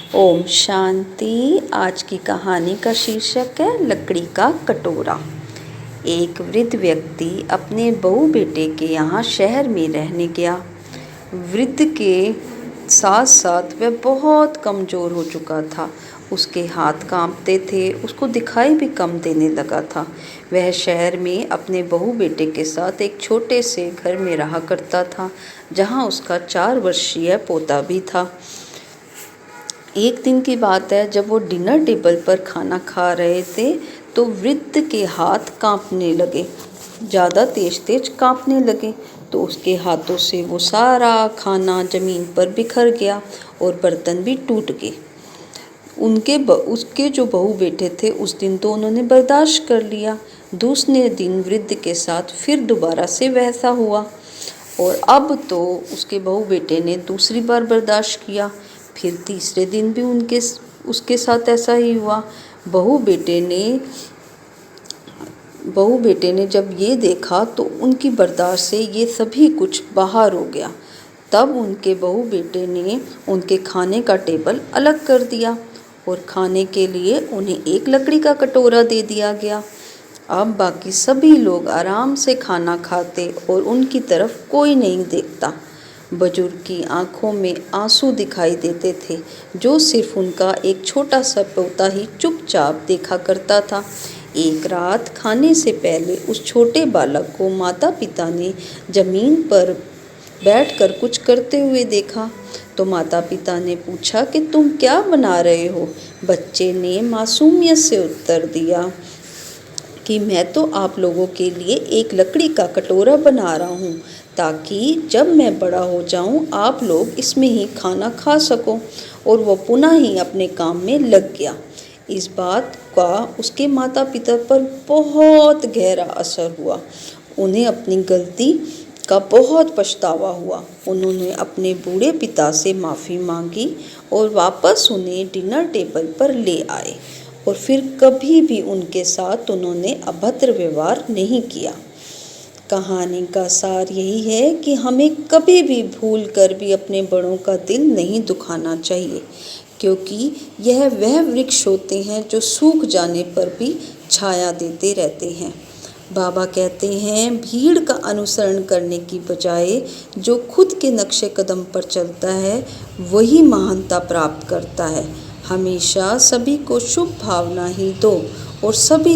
ओम शांति। आज की कहानी का शीर्षक है लकड़ी का कटोरा। एक वृद्ध व्यक्ति अपने बहू बेटे के यहाँ शहर में रहने गया। वृद्ध के साथ साथ वह बहुत कमज़ोर हो चुका था। उसके हाथ कांपते थे, उसको दिखाई भी कम देने लगा था। वह शहर में अपने बहू बेटे के साथ एक छोटे से घर में रहा करता था, जहाँ उसका 4 वर्षीय पोता भी था। एक दिन की बात है, जब वो डिनर टेबल पर खाना खा रहे थे तो वृद्ध के हाथ कांपने लगे, ज़्यादा तेज कांपने लगे। तो उसके हाथों से वो सारा खाना ज़मीन पर बिखर गया और बर्तन भी टूट गए। उसके जो बहू बेटे थे उस दिन तो उन्होंने बर्दाश्त कर लिया। दूसरे दिन वृद्ध के साथ फिर दोबारा से वैसा हुआ और अब तो उसके बहू बेटे ने दूसरी बार बर्दाश्त किया। फिर तीसरे दिन भी उसके साथ ऐसा ही हुआ। बहू बेटे ने जब ये देखा तो उनकी बर्दाश्त से ये सभी कुछ बाहर हो गया। तब उनके बहू बेटे ने उनके खाने का टेबल अलग कर दिया और खाने के लिए उन्हें एक लकड़ी का कटोरा दे दिया गया। अब बाकी सभी लोग आराम से खाना खाते और उनकी तरफ कोई नहीं देखता। बुजुर्ग की आंखों में आंसू दिखाई देते थे, जो सिर्फ उनका एक छोटा सा पोता ही चुपचाप देखा करता था। एक रात खाने से पहले उस छोटे बालक को माता पिता ने जमीन पर बैठकर कुछ करते हुए देखा। तो माता पिता ने पूछा कि तुम क्या बना रहे हो? बच्चे ने मासूमियत से उत्तर दिया कि मैं तो आप लोगों के लिए एक लकड़ी का कटोरा बना रहा हूँ, ताकि जब मैं बड़ा हो जाऊँ आप लोग इसमें ही खाना खा सको। और वो पुनः ही अपने काम में लग गया। इस बात का उसके माता पिता पर बहुत गहरा असर हुआ। उन्हें अपनी गलती का बहुत पछतावा हुआ। उन्होंने अपने बूढ़े पिता से माफ़ी मांगी और वापस उन्हें डिनर टेबल पर ले आए और फिर कभी भी उनके साथ उन्होंने अभद्र व्यवहार नहीं किया। कहानी का सार यही है कि हमें कभी भी भूल कर भी अपने बड़ों का दिल नहीं दुखाना चाहिए, क्योंकि यह वह वृक्ष होते हैं जो सूख जाने पर भी छाया देते रहते हैं। बाबा कहते हैं, भीड़ का अनुसरण करने की बजाय जो खुद के नक्शे कदम पर चलता है वही महानता प्राप्त करता है। हमेशा सभी को शुभ भावना ही दो और सभी